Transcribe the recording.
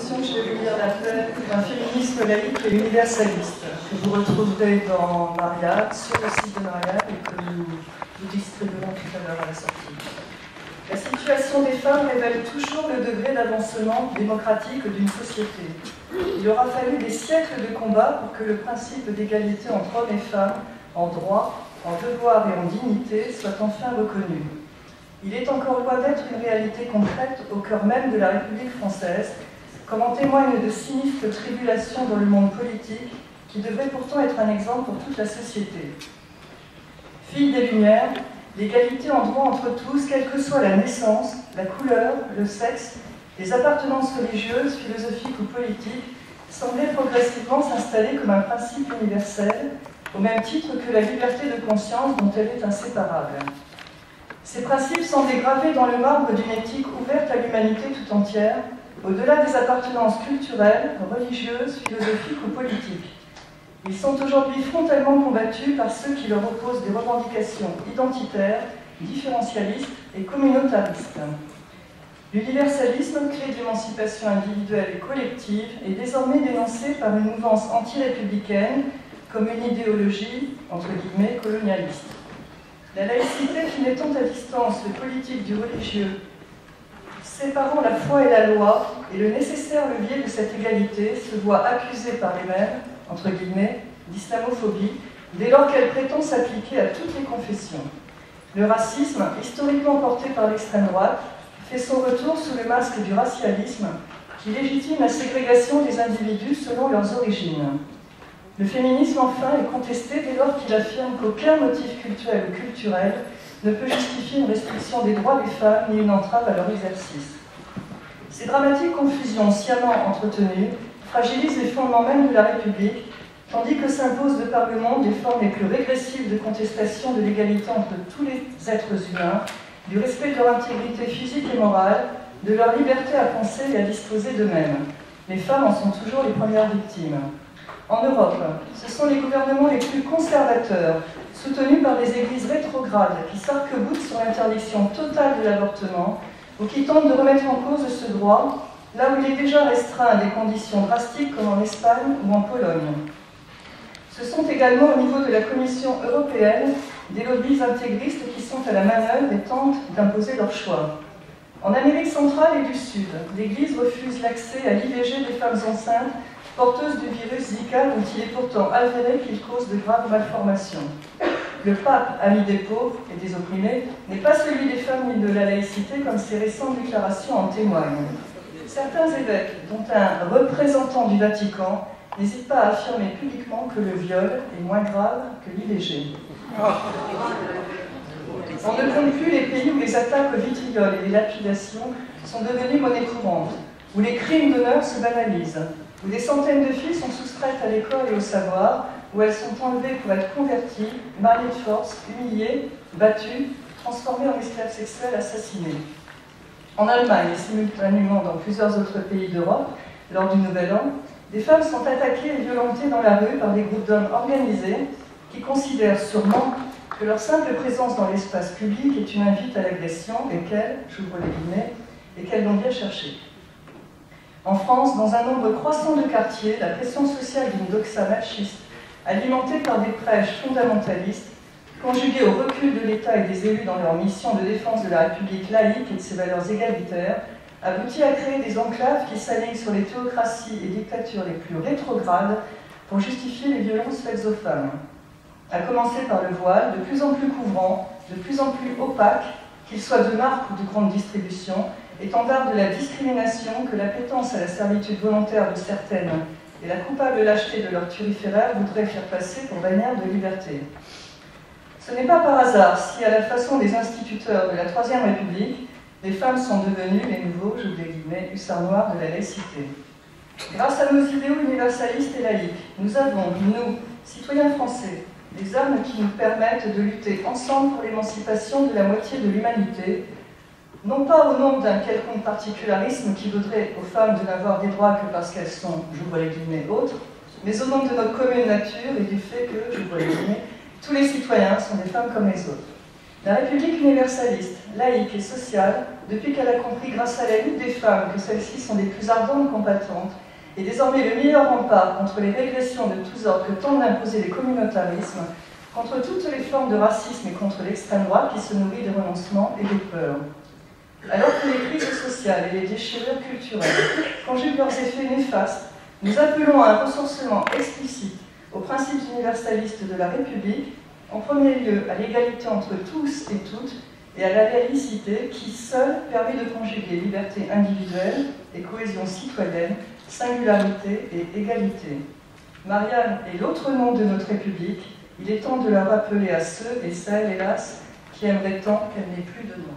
introduction que je vais vous lire l'appel d'un féminisme laïque et universaliste que vous retrouverez dans Mariade, sur le site de Mariade et que nous distribuerons tout à l'heure à la sortie. La situation des femmes révèle toujours le degré d'avancement démocratique d'une société. Il aura fallu des siècles de combats pour que le principe d'égalité entre hommes et femmes, en droit, en devoir et en dignité, soit enfin reconnu. Il est encore loin d'être une réalité concrète au cœur même de la République française, comme en témoignent de sinistres tribulations dans le monde politique, qui devrait pourtant être un exemple pour toute la société. Fille des Lumières, l'égalité en droit entre tous, quelle que soit la naissance, la couleur, le sexe, les appartenances religieuses, philosophiques ou politiques, semblait progressivement s'installer comme un principe universel, au même titre que la liberté de conscience dont elle est inséparable. Ces principes semblent gravés dans le marbre d'une éthique ouverte à l'humanité tout entière, au-delà des appartenances culturelles, religieuses, philosophiques ou politiques. Ils sont aujourd'hui frontalement combattus par ceux qui leur opposent des revendications identitaires, différentialistes et communautaristes. L'universalisme, clé d'émancipation individuelle et collective, est désormais dénoncé par une mouvance anti-républicaine comme une idéologie, entre guillemets, colonialiste. La laïcité qui mettant à distance le politique du religieux, séparant la foi et la loi et le nécessaire levier de cette égalité, se voit accusée par les mêmes, entre guillemets, d'islamophobie, dès lors qu'elle prétend s'appliquer à toutes les confessions. Le racisme, historiquement porté par l'extrême droite, fait son retour sous le masque du racialisme, qui légitime la ségrégation des individus selon leurs origines. Le féminisme, enfin, est contesté dès lors qu'il affirme qu'aucun motif culturel ou culturel ne peut justifier une restriction des droits des femmes ni une entrave à leur exercice. Ces dramatiques confusions sciemment entretenues fragilisent les fondements même de la République, tandis que s'imposent de par le monde des formes les plus régressives de contestation de l'égalité entre tous les êtres humains, du respect de leur intégrité physique et morale, de leur liberté à penser et à disposer d'eux-mêmes. Les femmes en sont toujours les premières victimes. En Europe, ce sont les gouvernements les plus conservateurs, soutenus par des églises rétrogrades qui s'arc-boutent sur l'interdiction totale de l'avortement ou qui tentent de remettre en cause ce droit, là où il est déjà restreint à des conditions drastiques comme en Espagne ou en Pologne. Ce sont également au niveau de la Commission européenne des lobbies intégristes qui sont à la manœuvre et tentent d'imposer leur choix. En Amérique centrale et du Sud, l'Église refuse l'accès à l'IVG des femmes enceintes porteuses du virus Zika, dont il est pourtant avéré qu'il cause de graves malformations. Le pape, ami des pauvres et des opprimés, n'est pas celui des femmes ni de la laïcité, comme ses récentes déclarations en témoignent. Certains évêques, dont un représentant du Vatican, n'hésitent pas à affirmer publiquement que le viol est moins grave que l'IVG. On ne compte plus les pays où les attaques au vitriol et les lapidations sont devenues monnaie courante, où les crimes d'honneur se banalisent, où des centaines de filles sont soustraites à l'école et au savoir, où elles sont enlevées pour être converties, mariées de force, humiliées, battues, transformées en esclaves sexuels, assassinées. En Allemagne et simultanément dans plusieurs autres pays d'Europe, lors du Nouvel An, des femmes sont attaquées et violentées dans la rue par des groupes d'hommes organisés qui considèrent sûrement que leur simple présence dans l'espace public est une invite à l'agression et qu'elles, j'ouvre les guillemets, et qu'elles l'ont bien cherché. En France, dans un nombre croissant de quartiers, la pression sociale d'une doxa machiste, alimentée par des prêches fondamentalistes, conjuguée au recul de l'État et des élus dans leur mission de défense de la République laïque et de ses valeurs égalitaires, aboutit à créer des enclaves qui s'alignent sur les théocraties et dictatures les plus rétrogrades pour justifier les violences faites aux femmes. À commencer par le voile, de plus en plus couvrant, de plus en plus opaque, qu'il soit de marque ou de grande distribution, étendard de la discrimination que l'appétence à la servitude volontaire de certaines et la coupable lâcheté de leurs turiféraires voudraient faire passer pour bannière de liberté. Ce n'est pas par hasard si, à la façon des instituteurs de la Troisième République, les femmes sont devenues les nouveaux, j'ouvre les guillemets, hussards noirs de la laïcité. Grâce à nos idéaux universalistes et laïques, nous avons, nous, citoyens français, des armes qui nous permettent de lutter ensemble pour l'émancipation de la moitié de l'humanité, non pas au nom d'un quelconque particularisme qui voudrait aux femmes de n'avoir des droits que parce qu'elles sont, j'ouvre les guillemets, autres, mais au nom de notre commune nature et du fait que, j'ouvre les guillemets, tous les citoyens sont des femmes comme les autres. La République universaliste, laïque et sociale, depuis qu'elle a compris grâce à la lutte des femmes que celles-ci sont les plus ardentes combattantes, est désormais le meilleur rempart contre les régressions de tous ordres que tentent d'imposer les communautarismes, contre toutes les formes de racisme et contre l'extrême droite qui se nourrit des renoncements et des peurs. Alors que les crises sociales et les déchirures culturelles conjuguent leurs effets néfastes, nous appelons à un ressourcement explicite aux principes universalistes de la République, en premier lieu à l'égalité entre tous et toutes et à la laïcité qui seule permet de conjuguer liberté individuelle et cohésion citoyenne, singularité et égalité. Marianne est l'autre nom de notre République. Il est temps de la rappeler à ceux et celles, hélas, qui aimeraient tant qu'elle n'ait plus de nom.